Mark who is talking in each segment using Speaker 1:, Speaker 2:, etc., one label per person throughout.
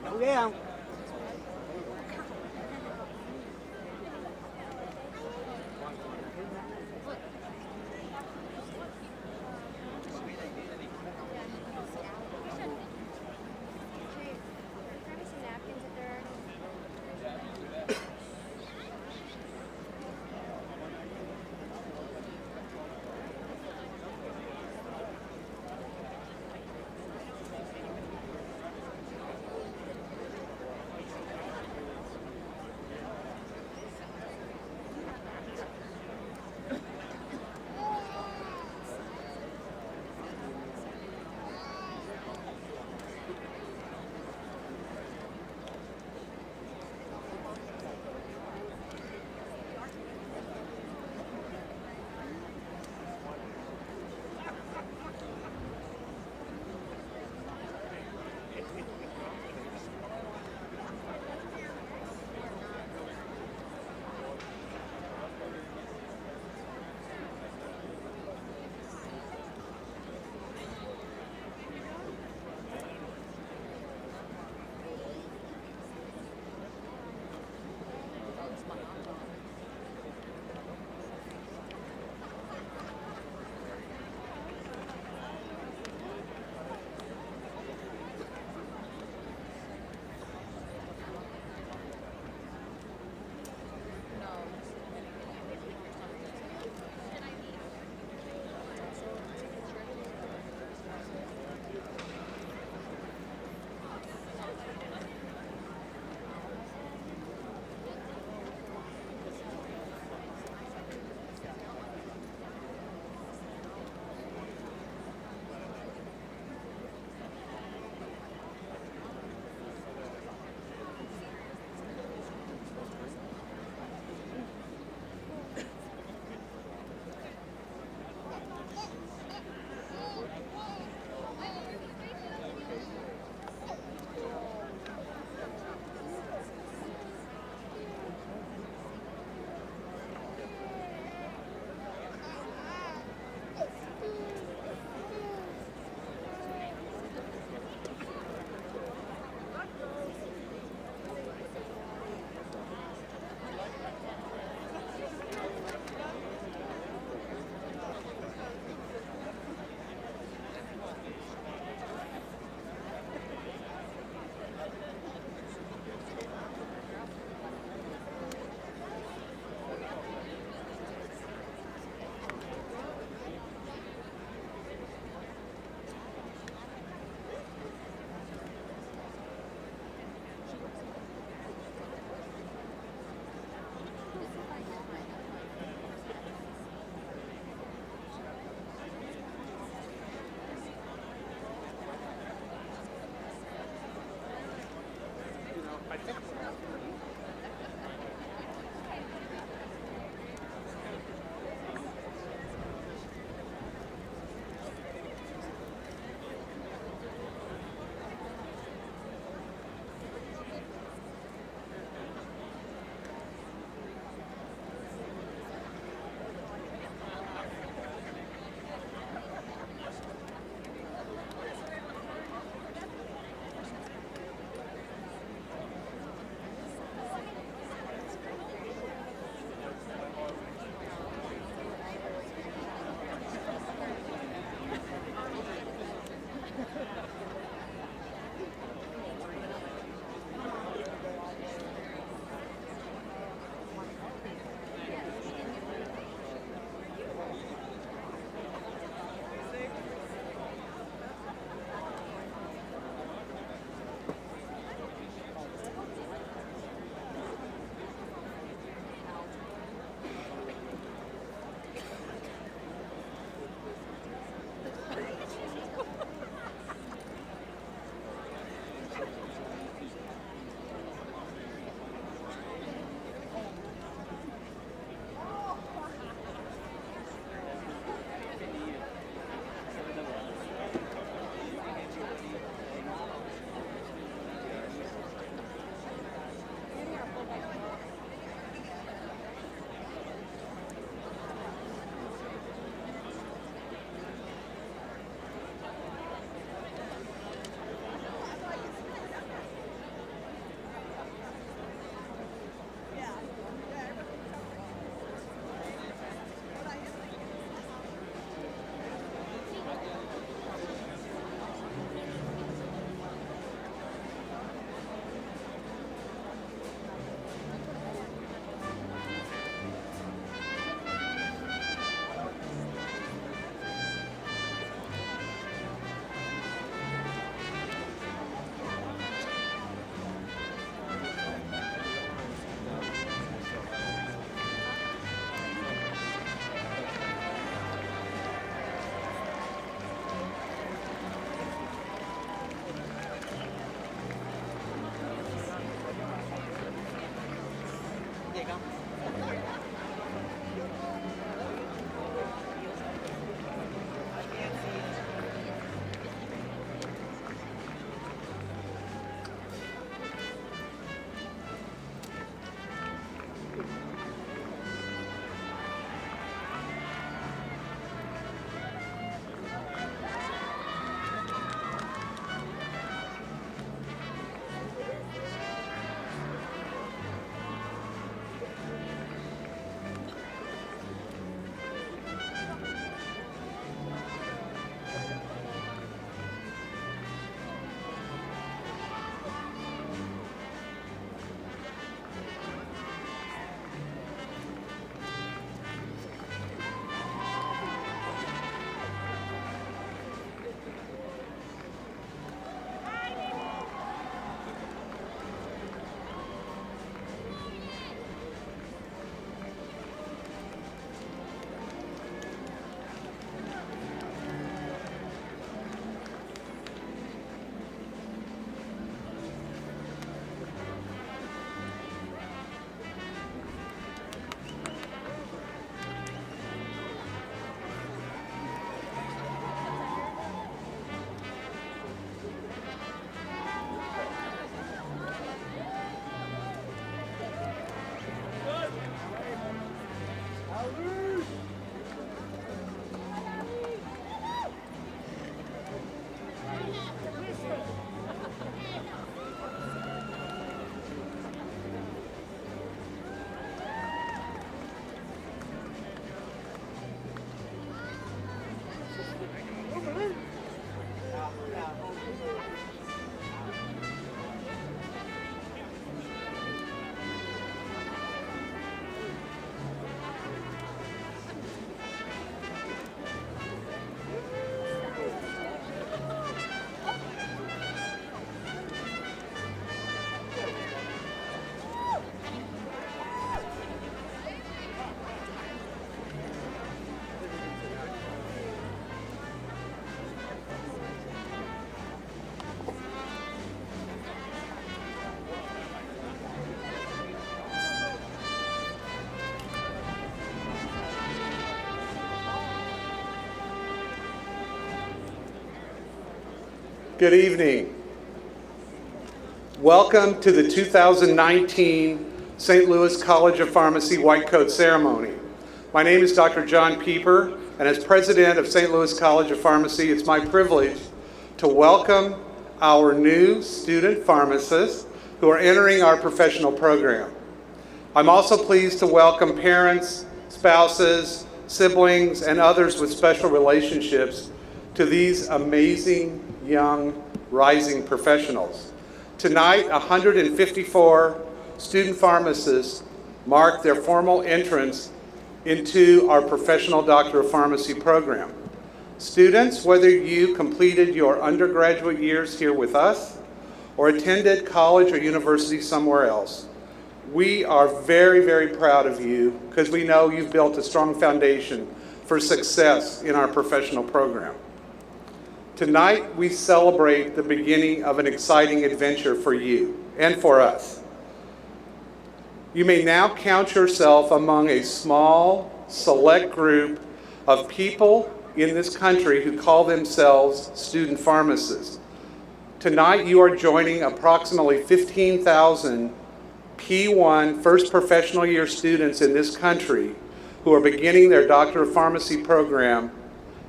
Speaker 1: Đủ ghế không?
Speaker 2: Good evening. Welcome to the 2019 St. Louis College of Pharmacy White Coat Ceremony. My name is Dr. John Pieper, and as president of St. Louis College of Pharmacy, it's my privilege to welcome our new student pharmacists who are entering our professional program. I'm also pleased to welcome parents, spouses, siblings, and others with special relationships to these amazing young rising professionals. Tonight, 154 student pharmacists mark their formal entrance into our professional Doctor of Pharmacy program. Students, whether you completed your undergraduate years here with us or attended college or university somewhere else, we are very, very proud of you because we know you've built a strong foundation for success in our professional program. Tonight, we celebrate the beginning of an exciting adventure for you and for us. You may now count yourself among a small, select group of people in this country who call themselves student pharmacists. Tonight, you are joining approximately 15,000 P1 first professional year students in this country who are beginning their Doctor of Pharmacy program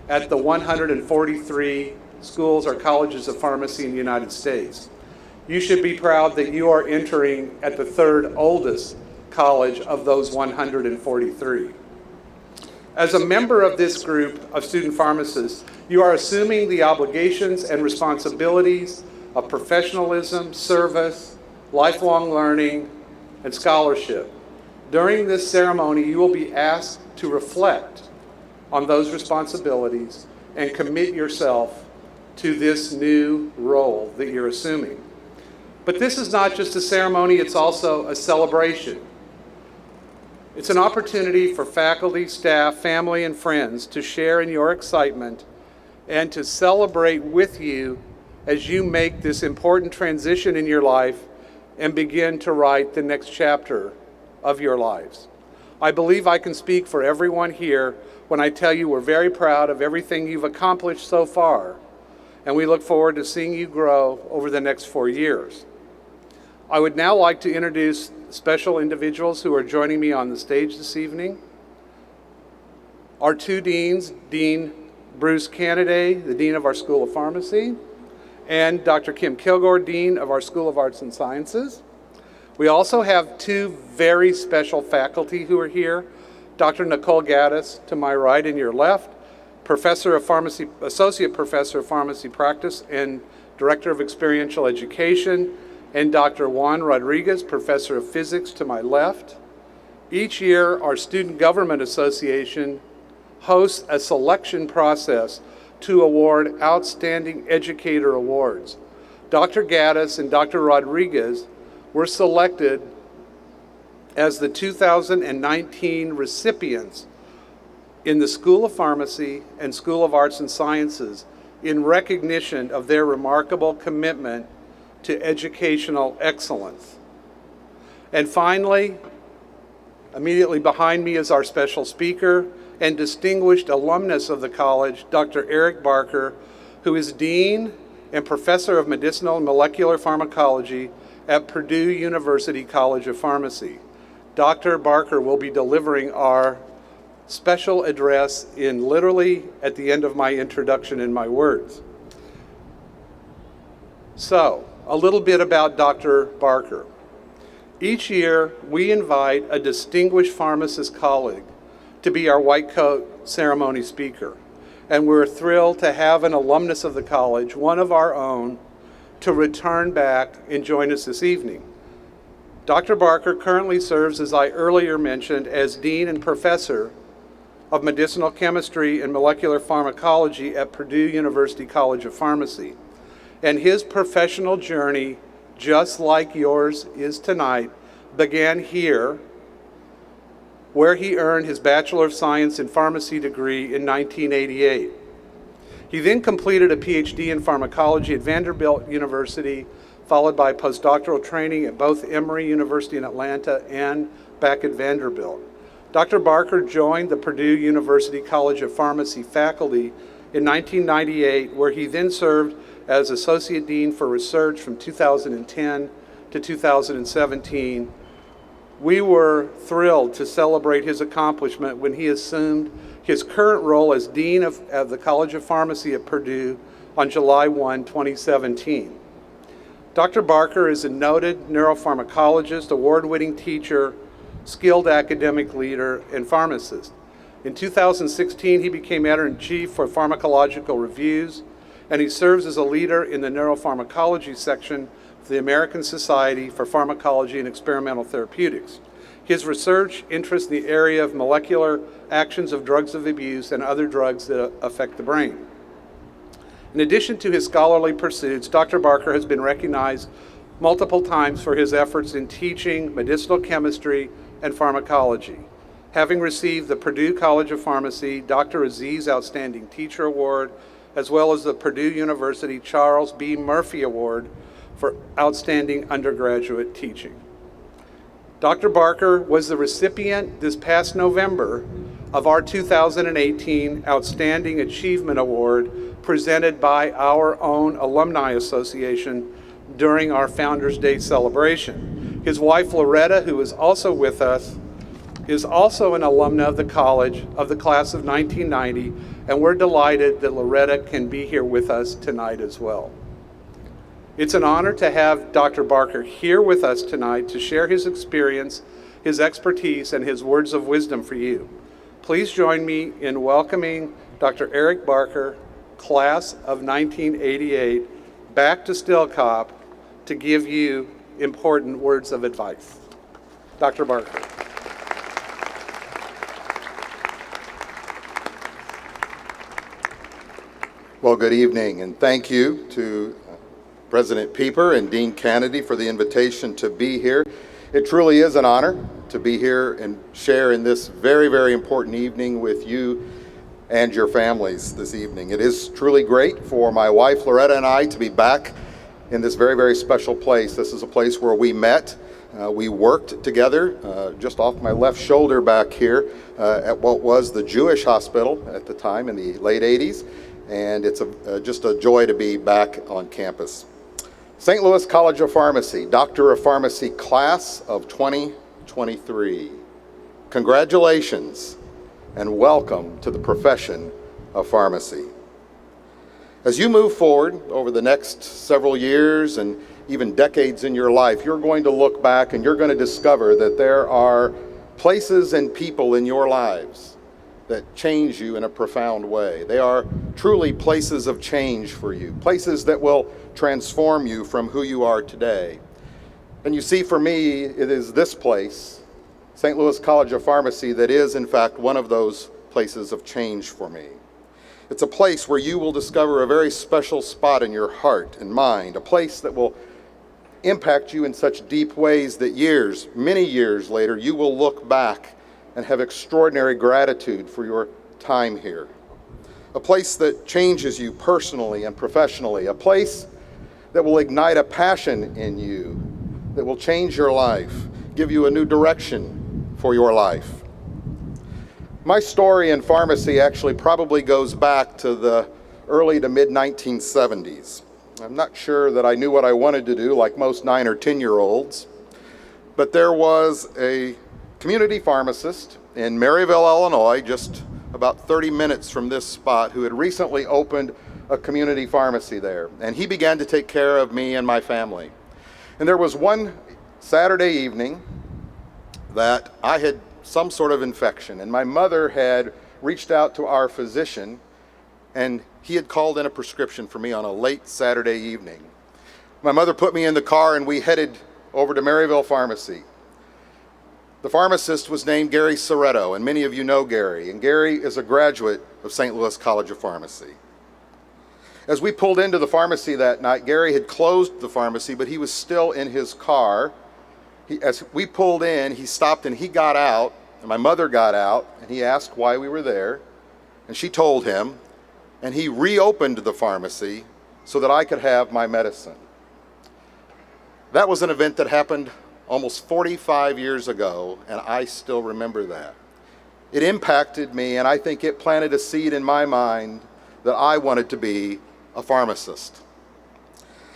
Speaker 2: at the 143 schools or colleges of pharmacy in the United States. You should be proud that you are entering at the third oldest college of those 143. As a member of this group of student pharmacists, you are assuming the obligations and responsibilities of professionalism, service, lifelong learning, and scholarship. During this ceremony, you will be asked to reflect on those responsibilities and commit yourself to this new role that you're assuming. But this is not just a ceremony, it's also a celebration. It's an opportunity for faculty, staff, family, and friends to share in your excitement and to celebrate with you as you make this important transition in your life and begin to write the next chapter of your lives. I believe I can speak for everyone here when I tell you we're very proud of everything you've accomplished so far, and we look forward to seeing you grow over the next 4 years. I would now like to introduce special individuals who are joining me on the stage this evening. Our two deans, Dean Bruce Canaday, the Dean of our School of Pharmacy, and Dr. Kim Kilgore, Dean of our School of Arts and Sciences. We also have two very special faculty who are here. Dr. Nicole Gaddis, to my right and your left, Professor of Pharmacy, Associate Professor of Pharmacy Practice and Director of Experiential Education, and Dr. Juan Rodriguez, Professor of Physics, to my left. Each year, our Student Government Association hosts a selection process to award Outstanding Educator Awards. Dr. Gaddis and Dr. Rodriguez were selected as the 2019 recipients in the School of Pharmacy and School of Arts and Sciences in recognition of their remarkable commitment to educational excellence. And finally, immediately behind me is our special speaker and distinguished alumnus of the college, Dr. Eric Barker, who is Dean and Professor of Medicinal and Molecular Pharmacology at Purdue University College of Pharmacy. Dr. Barker will be delivering our special address in literally at the end of my introduction in my words. So, a little bit about Dr. Barker. Each year, we invite a distinguished pharmacist colleague to be our white coat ceremony speaker. And we're thrilled to have an alumnus of the college, one of our own, to return back and join us this evening. Dr. Barker currently serves, as I earlier mentioned, as Dean and Professor of Medicinal Chemistry and Molecular Pharmacology at Purdue University College of Pharmacy. And his professional journey, just like yours is tonight, began here, where he earned his Bachelor of Science in Pharmacy degree in 1988. He then completed a PhD in pharmacology at Vanderbilt University, followed by postdoctoral training at both Emory University in Atlanta and back at Vanderbilt. Dr. Barker joined the Purdue University College of Pharmacy faculty in 1998, where he then served as Associate Dean for Research from 2010 to 2017. We were thrilled to celebrate his accomplishment when he assumed his current role as Dean of the College of Pharmacy at Purdue on July 1, 2017. Dr. Barker is a noted neuropharmacologist, award-winning teacher, skilled academic leader, and pharmacist. In 2016, he became editor-in-chief for Pharmacological Reviews, and he serves as a leader in the neuropharmacology section of the American Society for Pharmacology and Experimental Therapeutics. His research interests in the area of molecular actions of drugs of abuse and other drugs that affect the brain. In addition to his scholarly pursuits, Dr. Barker has been recognized multiple times for his efforts in teaching medicinal chemistry and pharmacology, having received the Purdue College of Pharmacy Dr. Aziz Outstanding Teacher Award, as well as the Purdue University Charles B. Murphy Award for Outstanding Undergraduate Teaching. Dr. Barker was the recipient this past November of our 2018 Outstanding Achievement Award presented by our own Alumni Association during our Founders Day celebration. His wife Loretta, who is also with us, is also an alumna of the college of the class of 1990, and we're delighted that Loretta can be here with us tonight as well. It's an honor to have Dr. Barker here with us tonight to share his experience, his expertise, and his words of wisdom for you. Please join me in welcoming Dr. Eric Barker, class of 1988, back to Stillcop to give you important words of advice. Dr. Barker.
Speaker 3: Well, good evening, and thank you to President Pieper and Dean Kennedy for the invitation to be here. It truly is an honor to be here and share in this very, very important evening with you and your families this evening. It is truly great for my wife Loretta and I to be back in this very, very special place. This is a place where we met. We worked together just off my left shoulder back here at what was the Jewish hospital at the time in the late 80s. And it's just a joy to be back on campus. St. Louis College of Pharmacy, Doctor of Pharmacy class of 2023. Congratulations and welcome to the profession of pharmacy. As you move forward over the next several years and even decades in your life, you're going to look back and you're going to discover that there are places and people in your lives that change you in a profound way. They are truly places of change for you, places that will transform you from who you are today. And you see, for me, it is this place, St. Louis College of Pharmacy, that is, in fact, one of those places of change for me. It's a place where you will discover a very special spot in your heart and mind, a place that will impact you in such deep ways that years, many years later, you will look back and have extraordinary gratitude for your time here. A place that changes you personally and professionally, a place that will ignite a passion in you, that will change your life, give you a new direction for your life. My story in pharmacy actually probably goes back to the early to mid 1970s. I'm not sure that I knew what I wanted to do like most 9 or 10-year-olds, but there was a community pharmacist in Maryville, Illinois, just about 30 minutes from this spot, who had recently opened a community pharmacy there. And he began to take care of me and my family. And there was one Saturday evening that I had some sort of infection, and my mother had reached out to our physician, and he had called in a prescription for me on a late Saturday evening. My mother put me in the car and we headed over to Maryville Pharmacy. The pharmacist was named Gary Soretto, and many of you know Gary, and Gary is a graduate of St. Louis College of Pharmacy. As we pulled into the pharmacy that night, Gary had closed the pharmacy, but he was still in his car. As we pulled in, he stopped and he got out, and my mother got out, and he asked why we were there, and she told him, and he reopened the pharmacy so that I could have my medicine. That was an event that happened almost 45 years ago, and I still remember that. It impacted me, and I think it planted a seed in my mind that I wanted to be a pharmacist.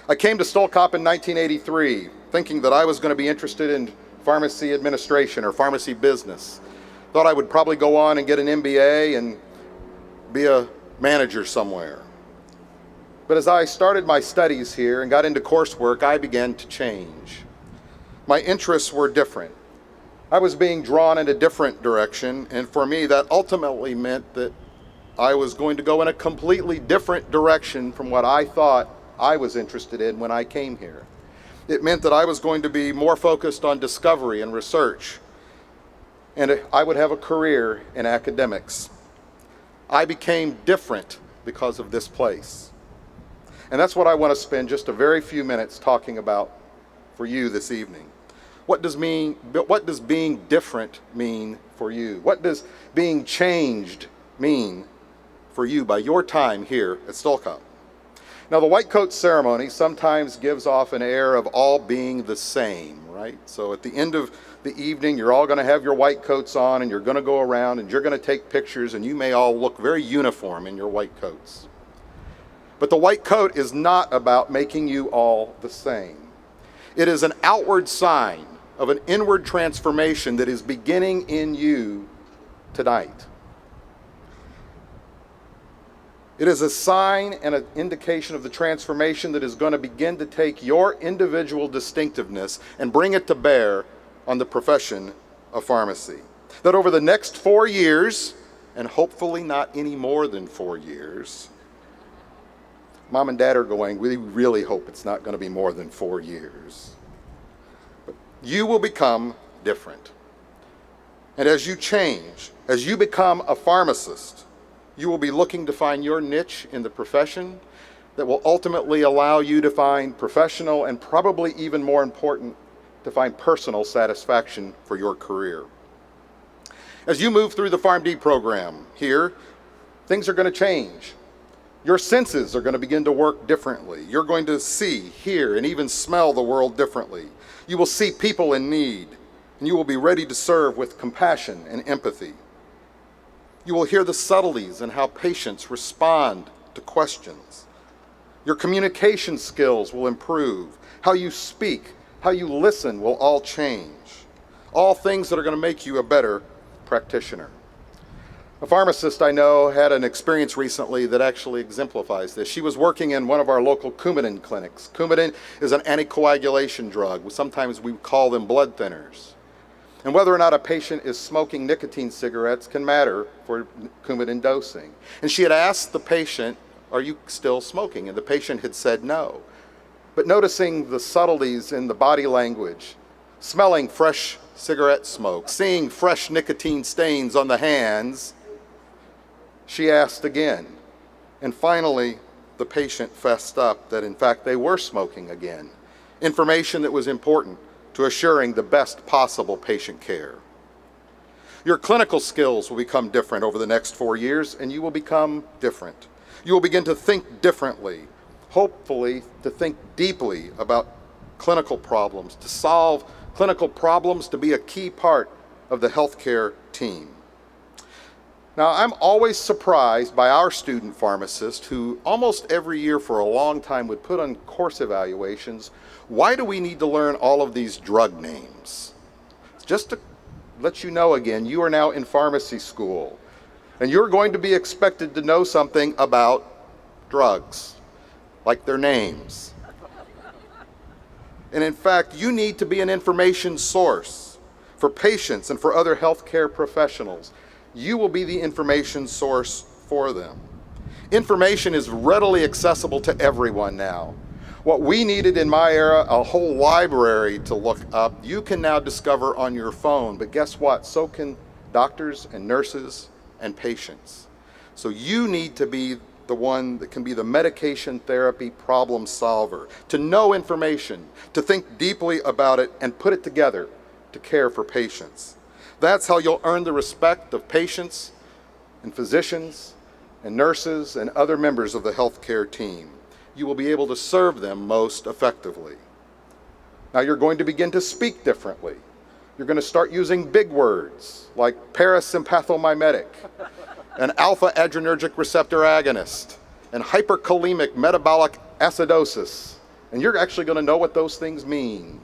Speaker 3: I came to Stolkop in 1983 thinking that I was going to be interested in pharmacy administration or pharmacy business. Thought I would probably go on and get an MBA and be a manager somewhere. But as I started my studies here and got into coursework, I began to change. My interests were different. I was being drawn in a different direction, and for me that ultimately meant that I was going to go in a completely different direction from what I thought I was interested in when I came here. It meant that I was going to be more focused on discovery and research, and I would have a career in academics. I became different because of this place. And that's what I want to spend just a very few minutes talking about for you this evening. What does being different mean for you? What does being changed mean for you by your time here at Stolkop? Now, the white coat ceremony sometimes gives off an air of all being the same, right? So at the end of the evening, you're all going to have your white coats on, and you're going to go around, and you're going to take pictures, and you may all look very uniform in your white coats. But the white coat is not about making you all the same. It is an outward sign of an inward transformation that is beginning in you tonight. It is a sign and an indication of the transformation that is going to begin to take your individual distinctiveness and bring it to bear on the profession of pharmacy. That over the next 4 years, and hopefully not any more than 4 years, Mom and Dad are going, we really hope it's not going to be more than 4 years. But you will become different. And as you change, as you become a pharmacist, you will be looking to find your niche in the profession that will ultimately allow you to find professional and probably even more important, to find personal satisfaction for your career. As you move through the PharmD program here, things are going to change. Your senses are going to begin to work differently. You're going to see, hear, and even smell the world differently. You will see people in need, and you will be ready to serve with compassion and empathy. You will hear the subtleties in how patients respond to questions. Your communication skills will improve. How you speak, how you listen will all change. All things that are going to make you a better practitioner. A pharmacist I know had an experience recently that actually exemplifies this. She was working in one of our local Coumadin clinics. Coumadin is an anticoagulation drug. Sometimes we call them blood thinners. And whether or not a patient is smoking nicotine cigarettes can matter for Coumadin dosing. And she had asked the patient, "Are you still smoking?" And the patient had said no. But noticing the subtleties in the body language, smelling fresh cigarette smoke, seeing fresh nicotine stains on the hands, she asked again. And finally, the patient fessed up that in fact they were smoking again. Information that was important to assuring the best possible patient care. Your clinical skills will become different over the next 4 years, and you will become different. You will begin to think differently, hopefully to think deeply about clinical problems, to solve clinical problems, to be a key part of the healthcare team. Now, I'm always surprised by our student pharmacists who almost every year for a long time would put on course evaluations, why do we need to learn all of these drug names? Just to let you know again, you are now in pharmacy school, and you're going to be expected to know something about drugs, like their names. And in fact, you need to be an information source for patients and for other healthcare professionals. You will be the information source for them. Information is readily accessible to everyone now. What we needed in my era, a whole library to look up, you can now discover on your phone. But guess what? So can doctors and nurses and patients. So you need to be the one that can be the medication therapy problem solver, to know information, to think deeply about it and put it together to care for patients. That's how you'll earn the respect of patients and physicians and nurses and other members of the healthcare team. You will be able to serve them most effectively. Now you're going to begin to speak differently. You're going to start using big words like parasympathomimetic, an alpha adrenergic receptor agonist, and hyperkalemic metabolic acidosis. And you're actually going to know what those things mean.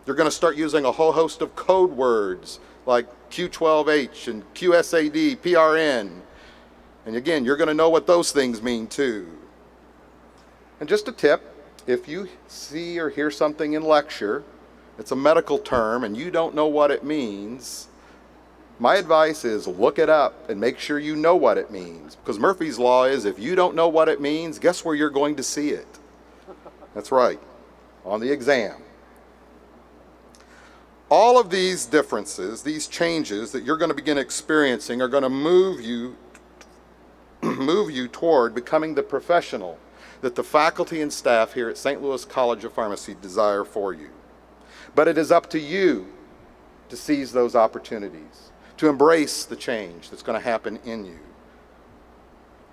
Speaker 3: You're going to start using a whole host of code words like Q12H and QSAD, PRN. And again, you're going to know what those things mean too. And just a tip, if you see or hear something in lecture, it's a medical term and you don't know what it means, my advice is look it up and make sure you know what it means. Because Murphy's Law is if you don't know what it means, guess where you're going to see it? That's right, on the exam. All of these differences, these changes that you're going to begin experiencing are going to move you toward becoming the professional that the faculty and staff here at St. Louis College of Pharmacy desire for you. But it is up to you to seize those opportunities, to embrace the change that's going to happen in you,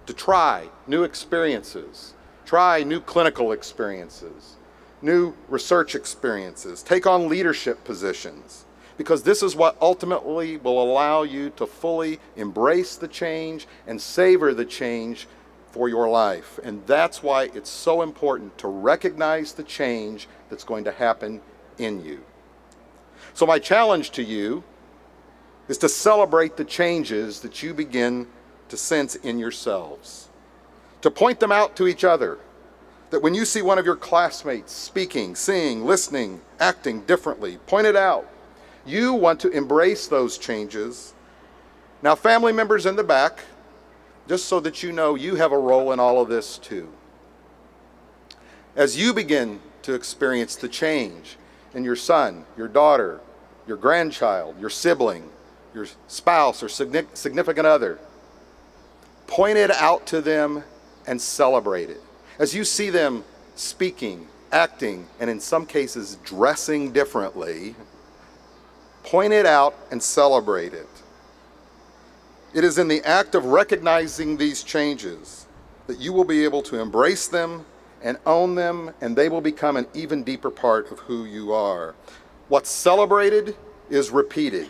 Speaker 3: to try new experiences, try new clinical experiences, new research experiences, take on leadership positions, because this is what ultimately will allow you to fully embrace the change and savor the change for your life. And that's why it's so important to recognize the change that's going to happen in you. So my challenge to you is to celebrate the changes that you begin to sense in yourselves, to point them out to each other, that when you see one of your classmates speaking, singing, listening, acting differently, point it out. You want to embrace those changes. Now, family members in the back, just so that you know you have a role in all of this too. As you begin to experience the change in your son, your daughter, your grandchild, your sibling, your spouse or significant other, point it out to them and celebrate it. As you see them speaking, acting, and in some cases dressing differently, point it out and celebrate it. It is in the act of recognizing these changes that you will be able to embrace them and own them, and they will become an even deeper part of who you are. What's celebrated is repeated.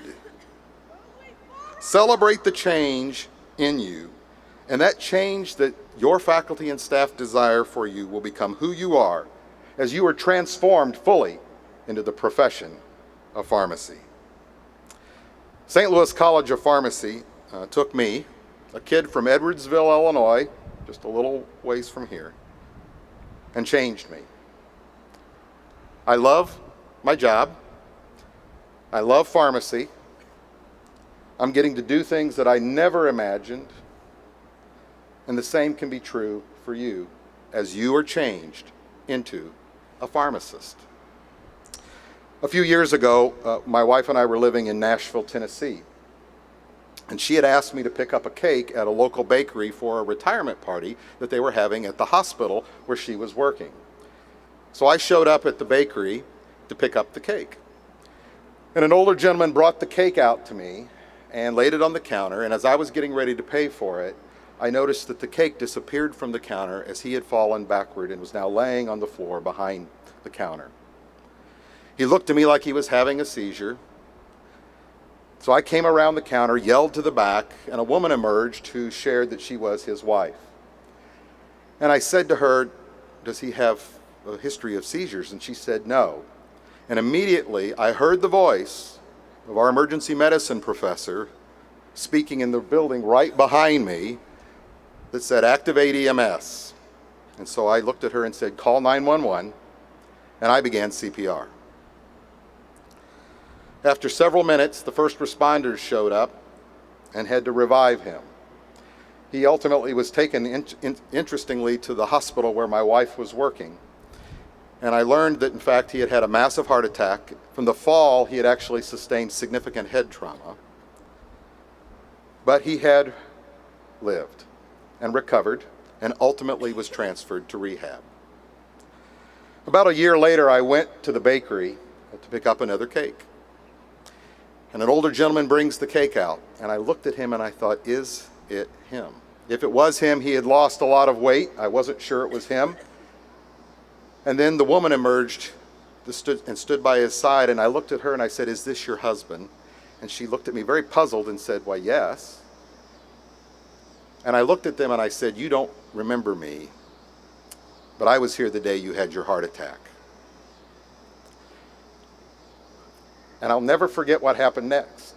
Speaker 3: Celebrate the change in you, and that change that your faculty and staff desire for you will become who you are as you are transformed fully into the profession of pharmacy. St. Louis College of Pharmacy took me, a kid from Edwardsville, Illinois, just a little ways from here, and changed me. I love my job. I love pharmacy. I'm getting to do things that I never imagined. And the same can be true for you as you are changed into a pharmacist. A few years ago, my wife and I were living in Nashville, Tennessee. And she had asked me to pick up a cake at a local bakery for a retirement party that they were having at the hospital where she was working. So I showed up at the bakery to pick up the cake. And an older gentleman brought the cake out to me and laid it on the counter. And as I was getting ready to pay for it, I noticed that the cake disappeared from the counter as he had fallen backward and was now laying on the floor behind the counter. He looked at me like he was having a seizure. So I came around the counter, yelled to the back, and a woman emerged who shared that she was his wife. And I said to her, "Does he have a history of seizures?" And she said, "No." And immediately I heard the voice of our emergency medicine professor speaking in the building right behind me that said, "Activate EMS." And so I looked at her and said, "Call 911," and I began CPR. After several minutes, the first responders showed up and had to revive him. He ultimately was taken, interestingly, to the hospital where my wife was working. And I learned that, in fact, he had had a massive heart attack. From the fall, he had actually sustained significant head trauma. But he had lived and recovered and ultimately was transferred to rehab. About a year later, I went to the bakery to pick up another cake. And an older gentleman brings the cake out, and I looked at him and I thought, is it him? If it was him, he had lost a lot of weight. I wasn't sure it was him. And then the woman emerged and stood by his side, and I looked at her and I said, "Is this your husband?" And she looked at me very puzzled and said, "Why, yes." And I looked at them and I said, "You don't remember me, but I was here the day you had your heart attack." And I'll never forget what happened next.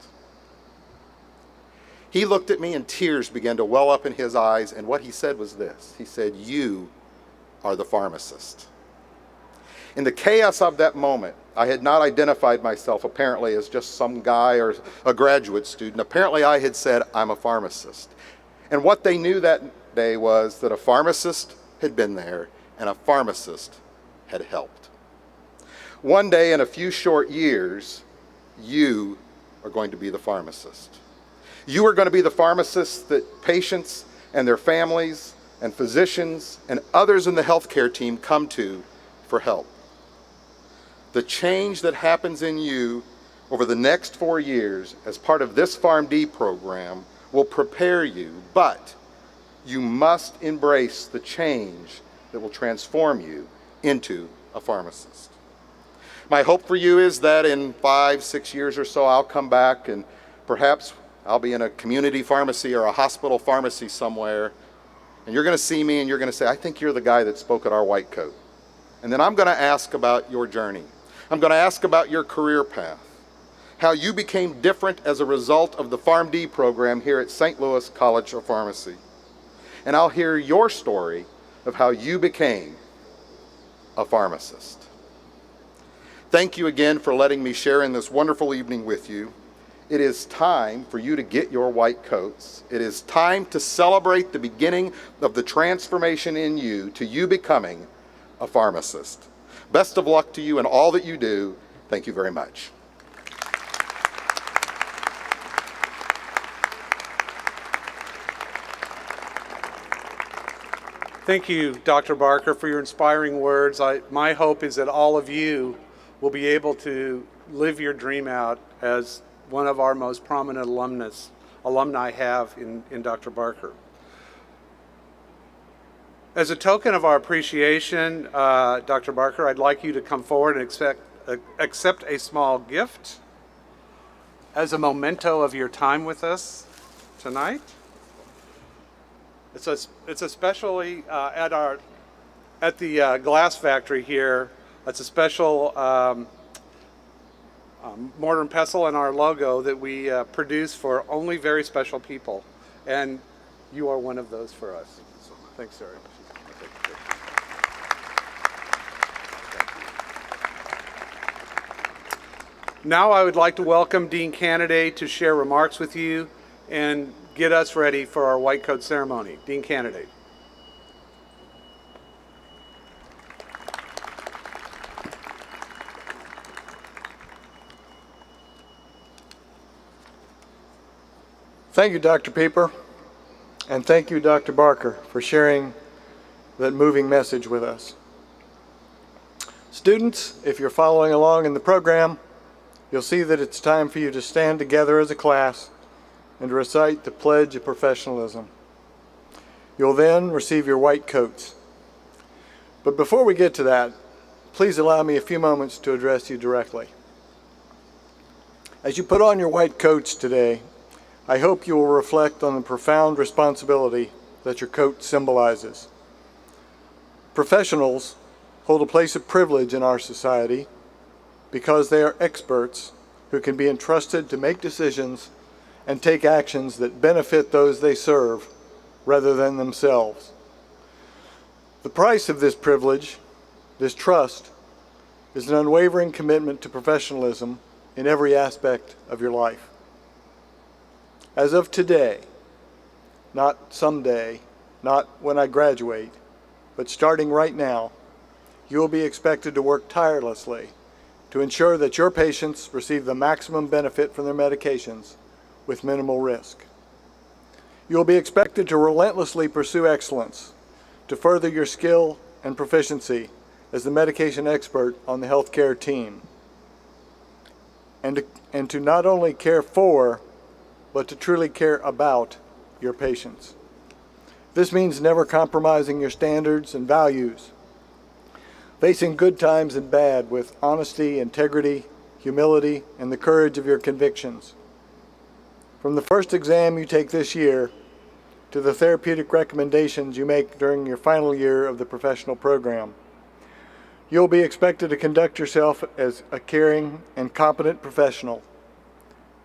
Speaker 3: He looked at me and tears began to well up in his eyes, and what he said was this. He said, "You are the pharmacist." In the chaos of that moment, I had not identified myself apparently as just some guy or a graduate student. Apparently I had said, "I'm a pharmacist." And what they knew that day was that a pharmacist had been there and a pharmacist had helped. One day in a few short years, you are going to be the pharmacist. You are going to be the pharmacist that patients and their families and physicians and others in the healthcare team come to for help. The change that happens in you over the next 4 years as part of this PharmD program will prepare you, but you must embrace the change that will transform you into a pharmacist. My hope for you is that in 5, 6 years or so, I'll come back and perhaps I'll be in a community pharmacy or a hospital pharmacy somewhere, and you're going to see me and you're going to say, "I think you're the guy that spoke at our white coat." And then I'm going to ask about your journey. I'm going to ask about your career path, how you became different as a result of the PharmD program here at St. Louis College of Pharmacy. And I'll hear your story of how you became a pharmacist. Thank you again for letting me share in this wonderful evening with you. It is time for you to get your white coats. It is time to celebrate the beginning of the transformation in you to you becoming a pharmacist. Best of luck to you in all that you do. Thank you very much.
Speaker 2: Thank you, Dr. Barker, for your inspiring words. My hope is that all of you will be able to live your dream out as one of our most prominent alumni have in Dr. Barker. As a token of our appreciation, Dr. Barker, I'd like you to come forward and accept a small gift as a memento of your time with us tonight. It's especially at the glass factory here. It's a special mortar and pestle and our logo that we produce for only very special people, and you are one of those for us. Thanks, sir. Now I would like to welcome Dean Candidate to share remarks with you and get us ready for our white coat ceremony. Dean Candidate.
Speaker 4: Thank you, Dr. Pieper, and thank you, Dr. Barker, for sharing that moving message with us. Students, if you're following along in the program, you'll see that it's time for you to stand together as a class and recite the Pledge of Professionalism. You'll then receive your white coats. But before we get to that, please allow me a few moments to address you directly. As you put on your white coats today, I hope you will reflect on the profound responsibility that your coat symbolizes. Professionals hold a place of privilege in our society because they are experts who can be entrusted to make decisions and take actions that benefit those they serve rather than themselves. The price of this privilege, this trust, is an unwavering commitment to professionalism in every aspect of your life. As of today, not someday, not when I graduate, but starting right now, you will be expected to work tirelessly to ensure that your patients receive the maximum benefit from their medications with minimal risk. You will be expected to relentlessly pursue excellence, to further your skill and proficiency as the medication expert on the healthcare team, and to not only care for, but to truly care about your patients. This means never compromising your standards and values, facing good times and bad with honesty, integrity, humility, and the courage of your convictions. From the first exam you take this year to the therapeutic recommendations you make during your final year of the professional program. You'll be expected to conduct yourself as a caring and competent professional,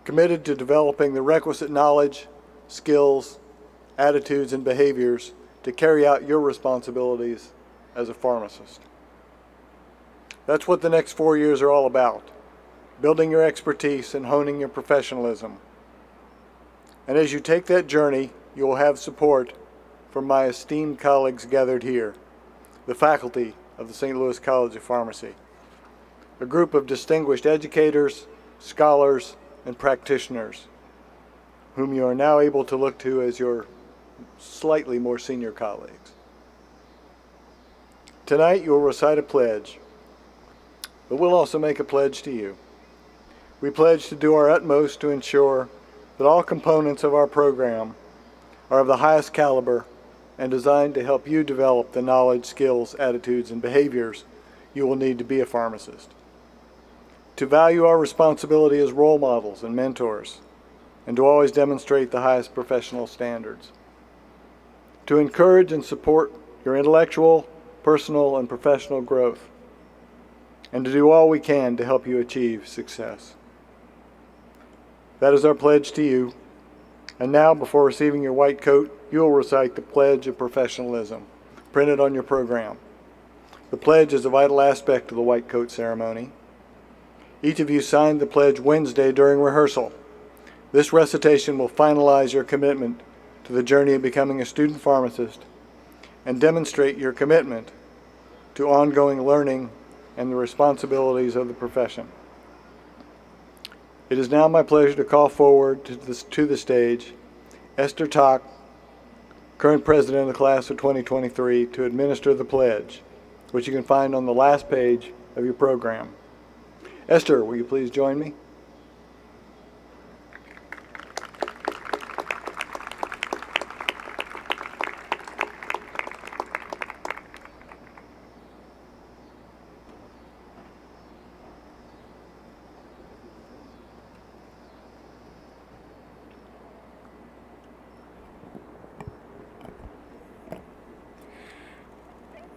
Speaker 4: committed to developing the requisite knowledge, skills, attitudes, and behaviors to carry out your responsibilities as a pharmacist. That's what the next 4 years are all about, building your expertise and honing your professionalism. And as you take that journey, you will have support from my esteemed colleagues gathered here, the faculty of the St. Louis College of Pharmacy, a group of distinguished educators, scholars, and practitioners, whom you are now able to look to as your slightly more senior colleagues. Tonight you will recite a pledge, but we'll also make a pledge to you. We pledge to do our utmost to ensure that all components of our program are of the highest caliber and designed to help you develop the knowledge, skills, attitudes, and behaviors you will need to be a pharmacist. To value our responsibility as role models and mentors, and to always demonstrate the highest professional standards. To encourage and support your intellectual, personal, and professional growth, and to do all we can to help you achieve success. That is our pledge to you. And now, before receiving your white coat, you will recite the Pledge of Professionalism, printed on your program. The pledge is a vital aspect of the white coat ceremony. Each of you signed the pledge Wednesday during rehearsal. This recitation will finalize your commitment to the journey of becoming a student pharmacist and demonstrate your commitment to ongoing learning and the responsibilities of the profession. It is now my pleasure to call forward to the stage Esther Tock, current president of the class of 2023, to administer the pledge, which you can find on the last page of your program. Esther, will you please join me?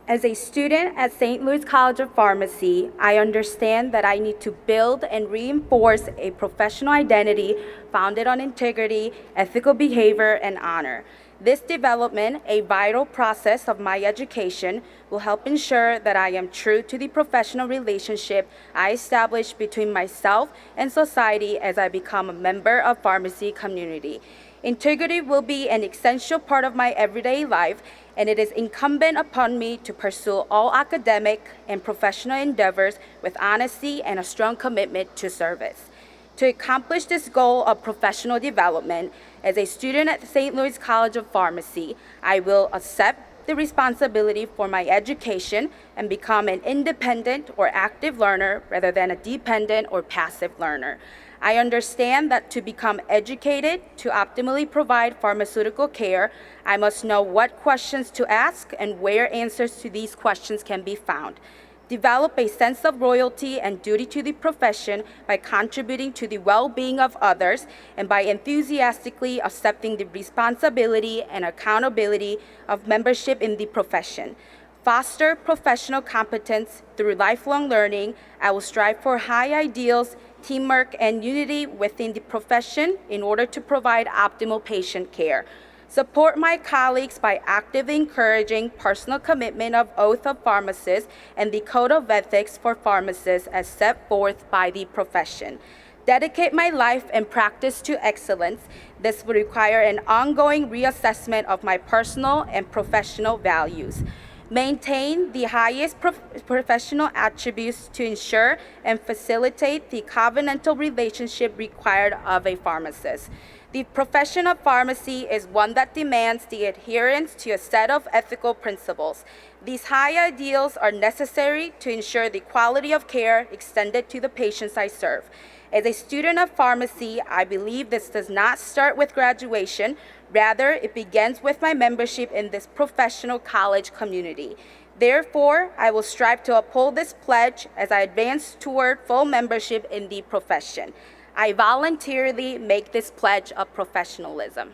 Speaker 5: As a student at St. Louis College of Pharmacy, I understand that I need to build and reinforce a professional identity founded on integrity, ethical behavior, and honor. This development, a vital process of my education, will help ensure that I am true to the professional relationship I establish between myself and society as I become a member of pharmacy community. Integrity will be an essential part of my everyday life, and it is incumbent upon me to pursue all academic and professional endeavors with honesty and a strong commitment to service. To accomplish this goal of professional development, as a student at St. Louis College of Pharmacy, I will accept the responsibility for my education and become an independent or active learner rather than a dependent or passive learner. I understand that to become educated to optimally provide pharmaceutical care, I must know what questions to ask and where answers to these questions can be found. Develop a sense of loyalty and duty to the profession by contributing to the well-being of others and by enthusiastically accepting the responsibility and accountability of membership in the profession. Foster professional competence through lifelong learning. I will strive for high ideals, teamwork, and unity within the profession in order to provide optimal patient care. Support my colleagues by actively encouraging personal commitment of oath of pharmacists and the code of ethics for pharmacists as set forth by the profession. Dedicate my life and practice to excellence. This will require an ongoing reassessment of my personal and professional values. Maintain the highest professional attributes to ensure and facilitate the covenantal relationship required of a pharmacist. The profession of pharmacy is one that demands the adherence to a set of ethical principles. These high ideals are necessary to ensure the quality of care extended to the patients I serve. As a student of pharmacy, I believe this does not start with graduation. Rather, it begins with my membership in this professional college community. Therefore, I will strive to uphold this pledge as I advance toward full membership in the profession. I voluntarily make this pledge of professionalism.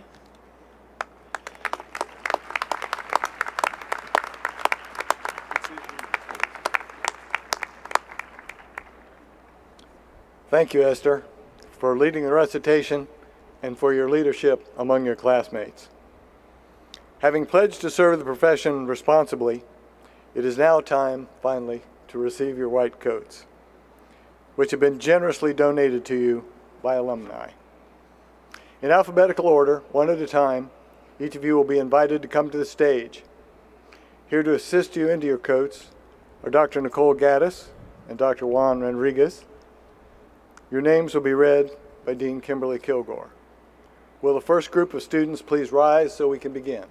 Speaker 4: Thank you, Esther, for leading the recitation and for your leadership among your classmates. Having pledged to serve the profession responsibly, it is now time, finally, to receive your white coats, which have been generously donated to you by alumni. In alphabetical order, one at a time, each of you will be invited to come to the stage. Here to assist you into your coats are Dr. Nicole Gaddis and Dr. Juan Rodriguez. Your names will be read by Dean Kimberly Kilgore. Will the first group of students please rise so we can begin?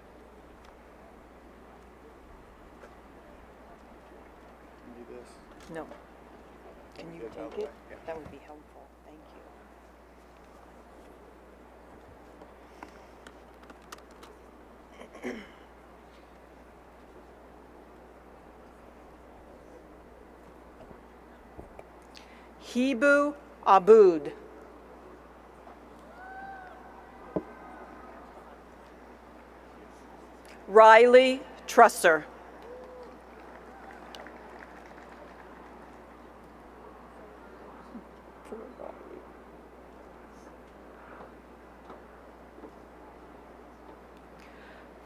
Speaker 6: No. Can you take it? That would be helpful. Thank you. Hibu Aboud. Riley Trusser.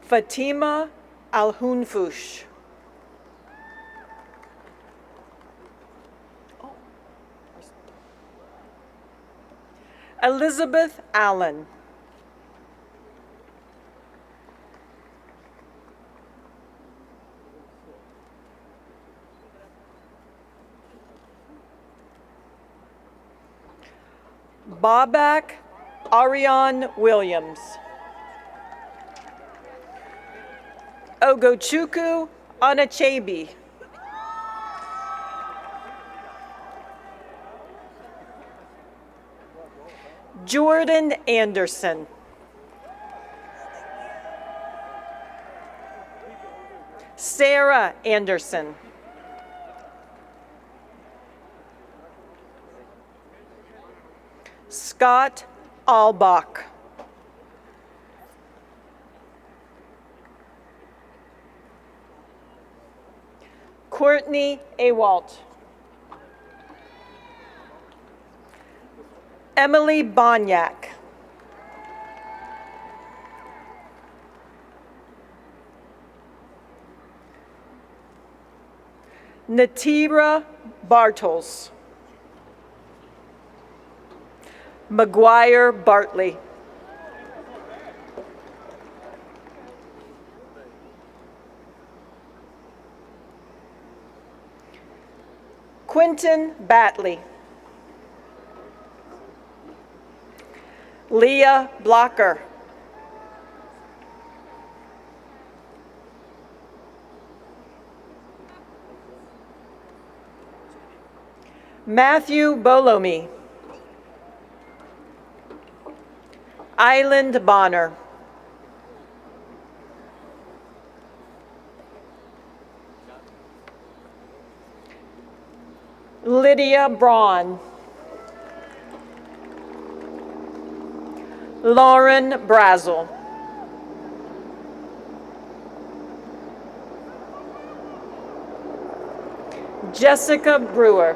Speaker 6: Fatima Al-Hunfush. Elizabeth Allen. Babak Ariane Williams. Ogochukwu Anachebi. Jordan Anderson. Sarah Anderson. Scott Albach. Courtney Awalt. Emily Bonyak. Natira Bartels. McGuire Bartley. Quentin Batley. Leah Blocker. Matthew Bolomi. Island Bonner. Lydia Braun. Lauren Brazel. Jessica Brewer.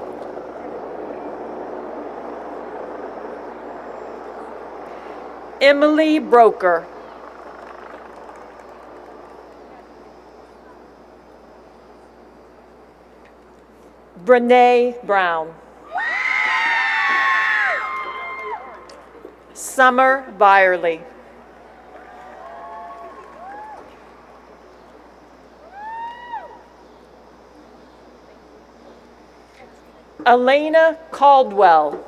Speaker 6: Emily Broker. Brene Brown. Summer Byerly. Elena Caldwell.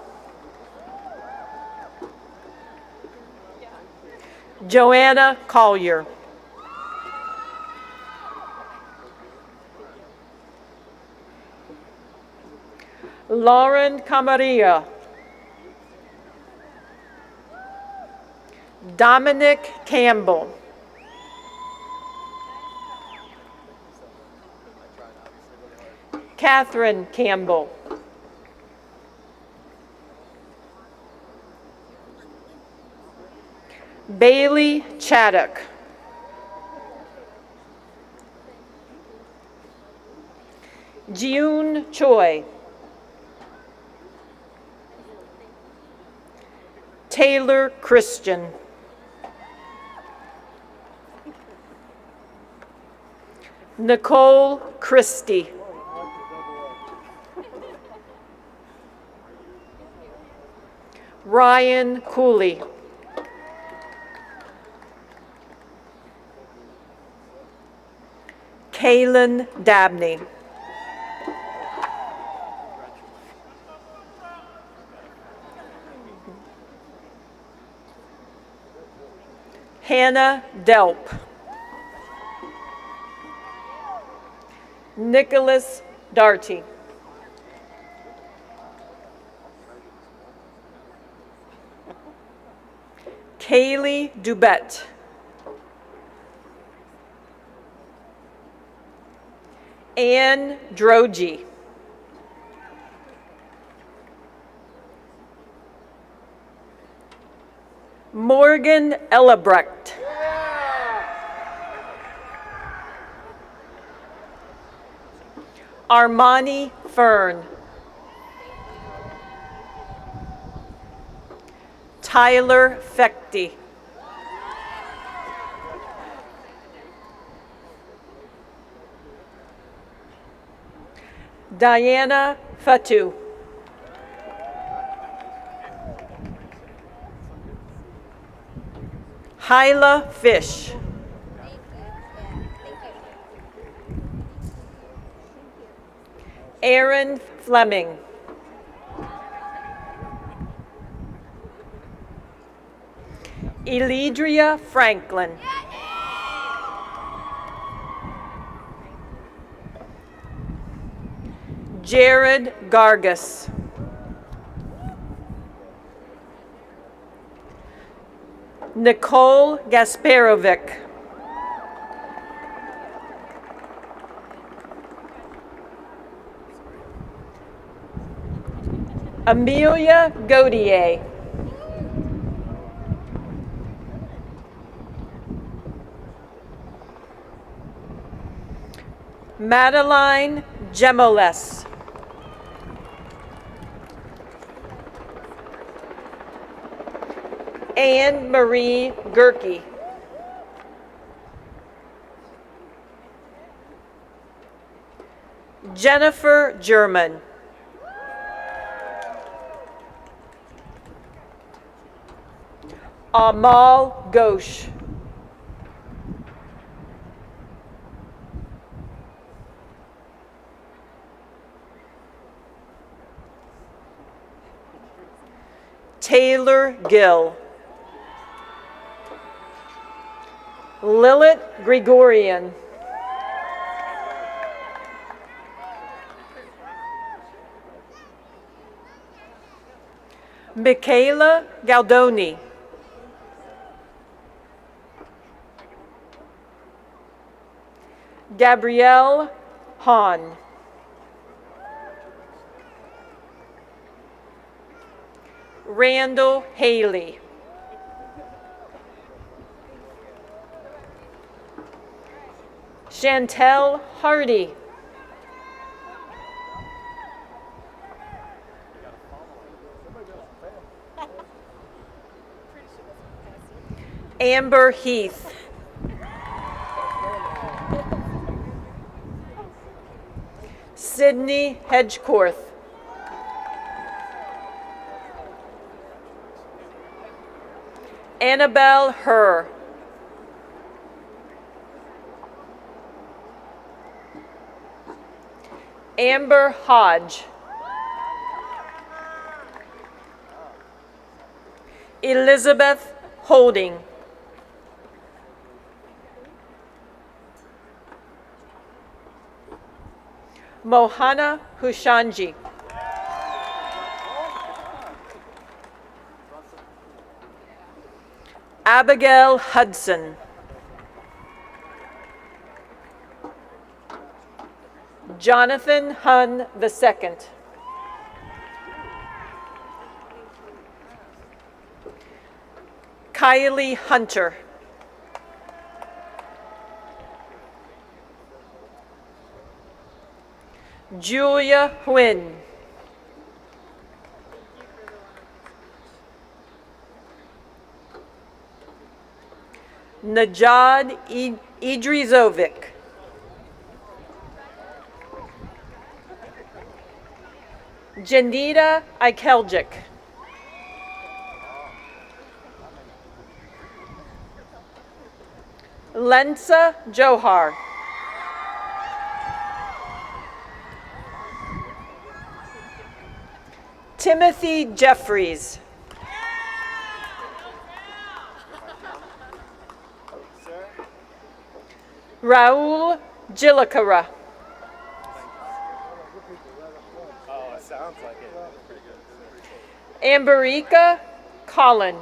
Speaker 6: Joanna Collier. Lauren Camarillo. Dominic Campbell. Catherine Campbell. Bailey Chaddock. June Choi. Taylor Christian. Nicole Christie. Ryan Cooley. Kaylin Dabney. Hannah Delp. Nicholas Darty. Kaylee Dubett. Anne Drogi. Morgan Ellebrecht. Armani Fern. Tyler Fechty. Diana Fatu. Hyla Fish. Aaron Fleming. Elidria Franklin. Jared Gargas. Nicole Gasparovic. Amelia Godier. Madeline Gemoles. Anne Marie Gerke. Jennifer German. Amal Ghosh. Taylor Gill. Lilith Gregorian. Michaela Galdoni. Gabrielle Hahn. Randall Haley. Chantel Hardy. Amber Heath. Sydney Hedgecorth. Annabelle Herr. Amber Hodge. Elizabeth Holding. Mohana Hushanji. Abigail Hudson. Jonathan Hun II. Kylie Hunter. Julia Huynh. Najad Idrizovic. Janita Ikeljic. Lensa Johar. Timothy Jeffries. Raul Gillicara. Amberika Collin.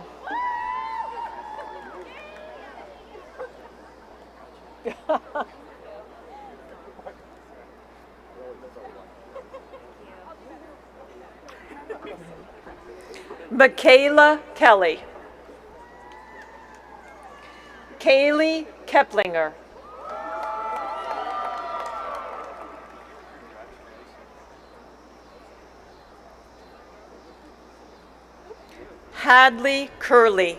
Speaker 6: Michaela Kelly. Kaylee Keplinger. Hadley Curley.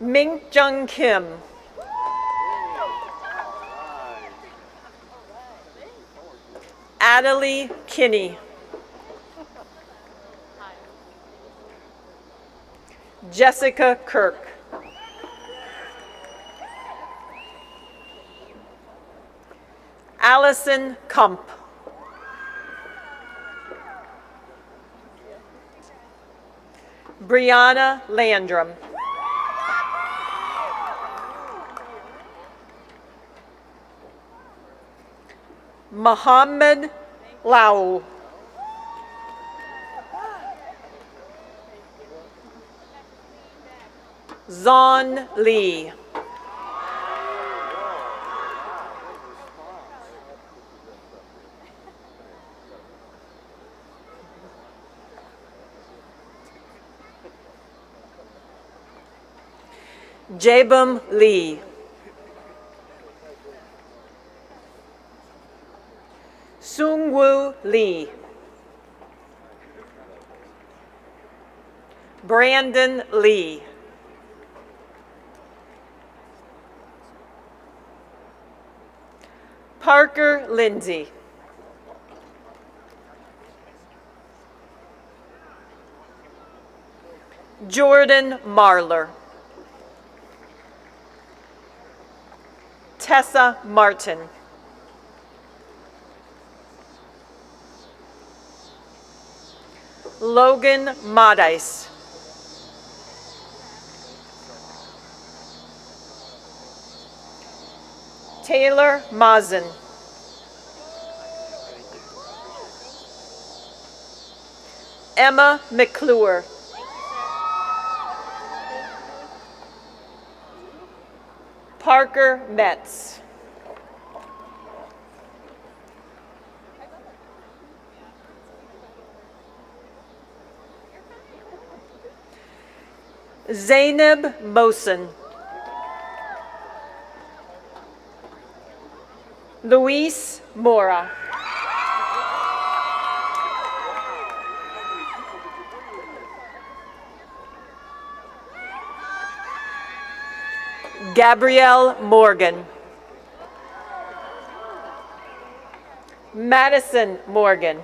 Speaker 6: Ming Jung Kim. Adelie Kinney. Jessica Kirk. Allison Kump. Brianna Landrum. Muhammad Lau. Zon Lee. Jabum Lee. Sungwoo Lee. Brandon Lee. Parker Lindsay. Jordan Marler. Tessa Martin. Logan Madice. Taylor Mazen. Emma McClure. Parker Metz. Zainab Mosen. Luis Mora. Gabrielle Morgan. Madison Morgan.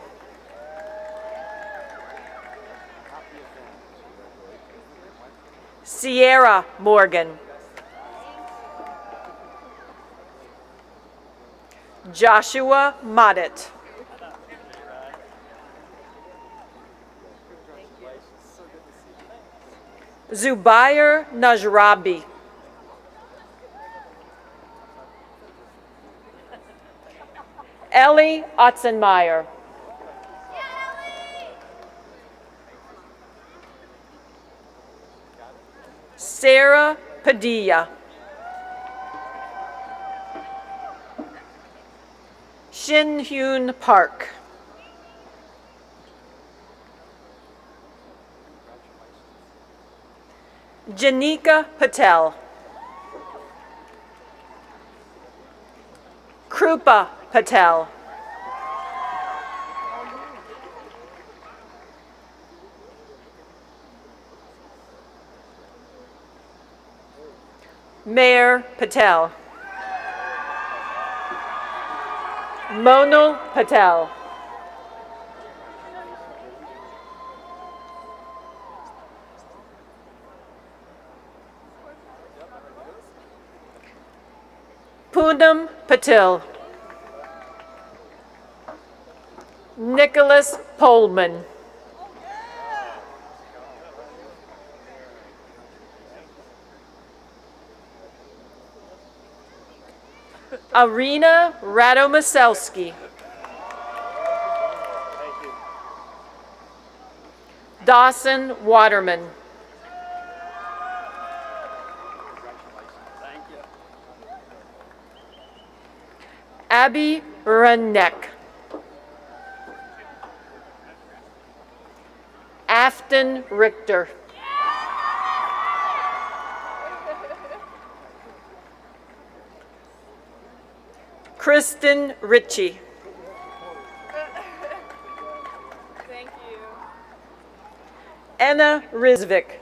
Speaker 6: Sierra Morgan. Joshua Modit. Zubair Najrabi. Ellie Otzenmeyer. Sarah Padilla. Shin Hyun Park. Janika Patel. Krupa Patel. Mayor Patel. Monal Patel. Poonam Patil. Nicholas Polman. Arina Radomaselski. Dawson Waterman. Abby Renneck. Afton Richter. Kristen Ritchie.
Speaker 7: Thank you.
Speaker 6: Anna Rizvik.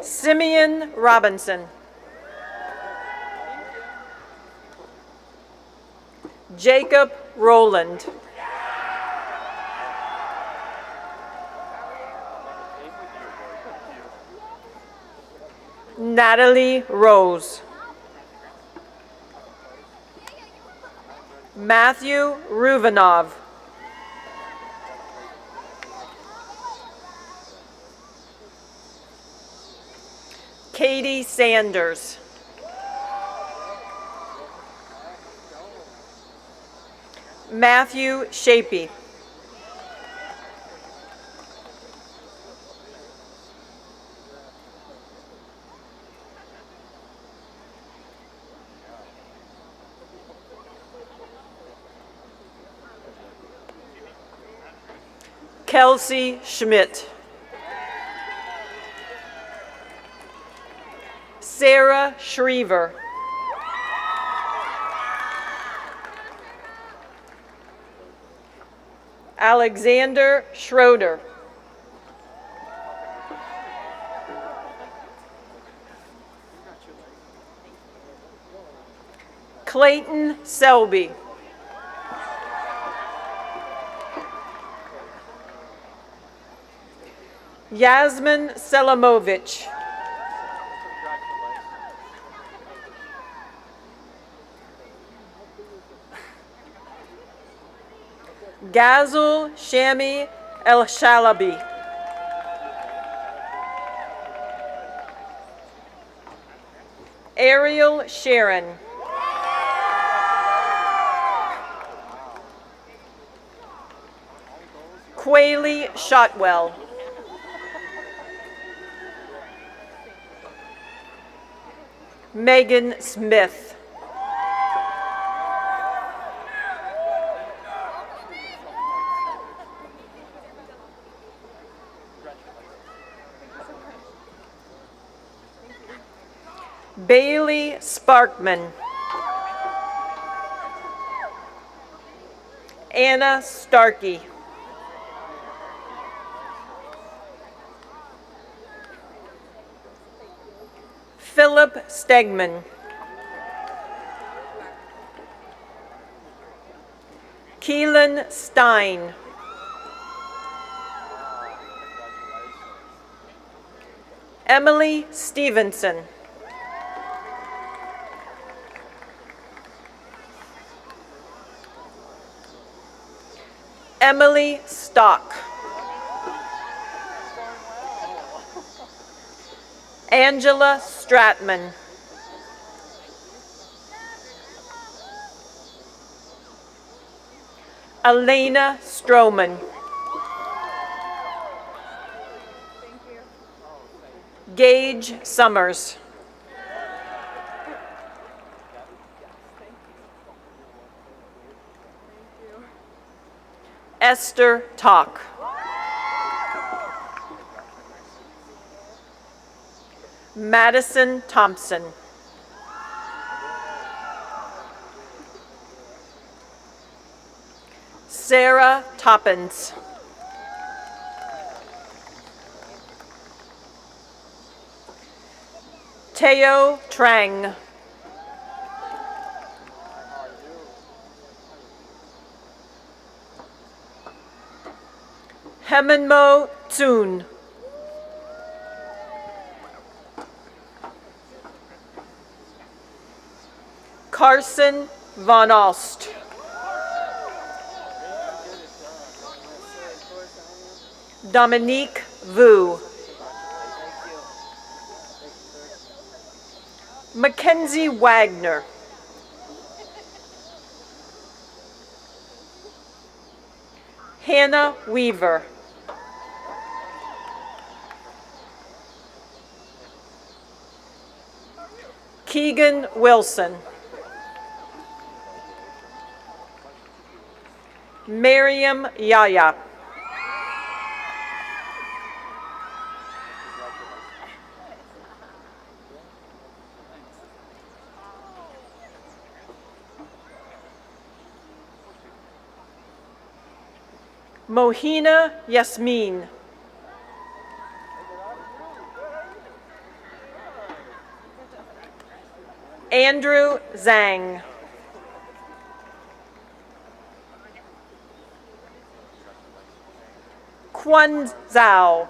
Speaker 6: Simeon Robinson. Jacob Rowland. Natalie Rose. Matthew Ruvanov. Katie Sanders. Matthew Shapey. Kelsey Schmidt. Sarah Schriever. Alexander Schroeder. Clayton Selby. Yasmin Selamovich. Gazul Shami El Shalabi. Ariel Sharon. Quayle Shotwell. Megan Smith. Bailey Sparkman. Anna Starkey. Philip Stegman. Keelan Stein. Emily Stevenson. Emily Stock. Angela Stratman. Elena Stroman. Gage Summers. Esther Talk. Madison Thompson. Sarah Toppins. Teo Trang. Hemenmo Tsun. Carson Von Ost. Dominique Vu. Mackenzie Wagner. Hannah Weaver. Keegan Wilson. Miriam Yaya. Mohina Yasmin. Andrew Zhang. Quan Zhao.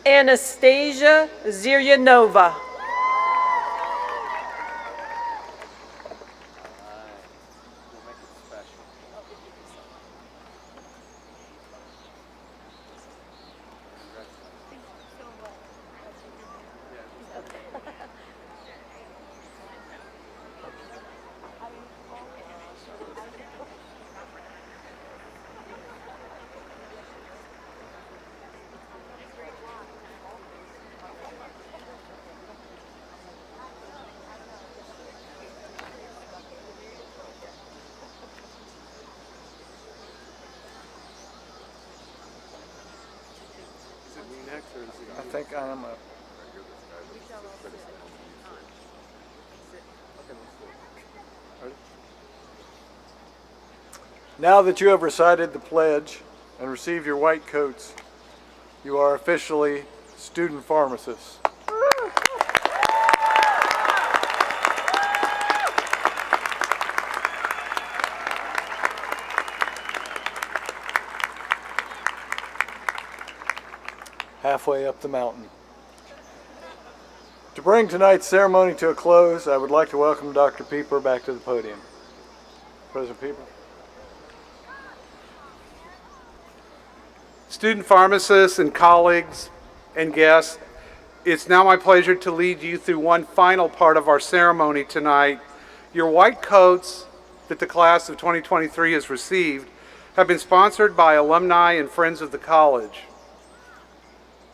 Speaker 6: Anastasia Ziryanova.
Speaker 4: I think I am up. Now that you have recited the pledge and received your white coats, you are officially student pharmacists. Halfway up the mountain. To bring tonight's ceremony to a close, I would like to welcome Dr. Pieper back to the podium. President Pieper.
Speaker 2: Student pharmacists and colleagues and guests, it's now my pleasure to lead you through one final part of our ceremony tonight. Your white coats that the class of 2023 has received have been sponsored by alumni and friends of the college.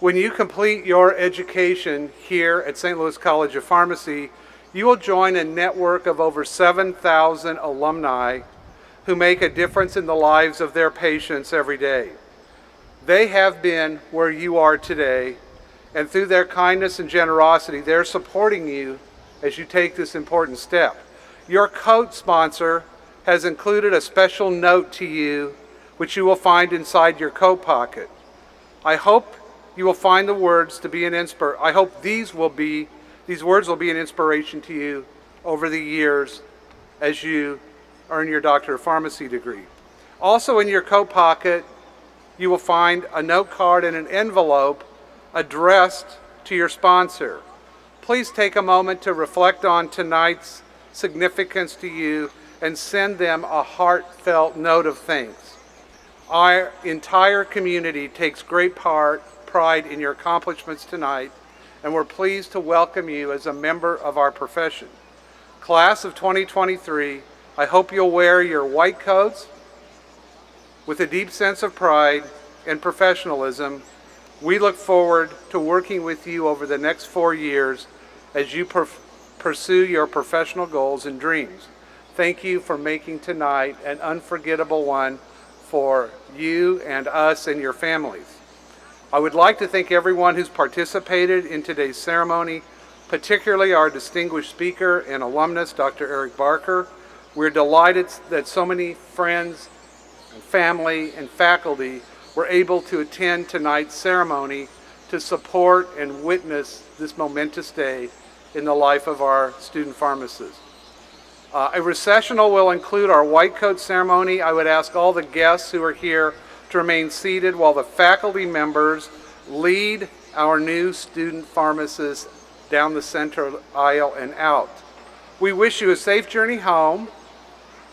Speaker 2: When you complete your education here at St. Louis College of Pharmacy, you will join a network of over 7,000 alumni who make a difference in the lives of their patients every day. They have been where you are today, and through their kindness and generosity, they're supporting you as you take this important step. Your coat sponsor has included a special note to you, which you will find inside your coat pocket. I hope you will find the words to be an I hope these words will be an inspiration to you over the years as you earn your Doctor of Pharmacy degree. Also in your coat pocket, you will find a note card and an envelope addressed to your sponsor. Please take a moment to reflect on tonight's significance to you and send them a heartfelt note of thanks. Our entire community takes great pride in your accomplishments tonight, and we're pleased to welcome you as a member of our profession. Class of 2023, I hope you'll wear your white coats with a deep sense of pride and professionalism. We look forward to working with you over the next 4 years as you pursue your professional goals and dreams. Thank you for making tonight an unforgettable one for you and us and your families. I would like to thank everyone who's participated in today's ceremony, particularly our distinguished speaker and alumnus, Dr. Eric Barker. We're delighted that so many friends and family, and faculty were able to attend tonight's ceremony to support and witness this momentous day in the life of our student pharmacists. A recessional will include our white coat ceremony. I would ask all the guests who are here to remain seated while the faculty members lead our new student pharmacists down the center aisle and out. We wish you a safe journey home,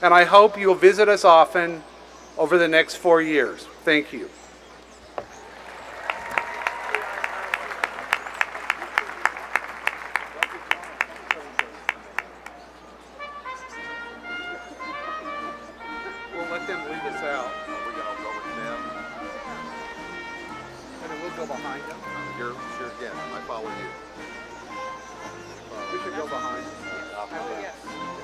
Speaker 2: and I hope you will visit us often over the next 4 years. Thank you. We'll let them lead us out.
Speaker 3: We're going to go with them.
Speaker 2: And then we'll go behind them.
Speaker 3: You're sure again. I follow you.
Speaker 2: We should go behind them.
Speaker 3: I'll follow you.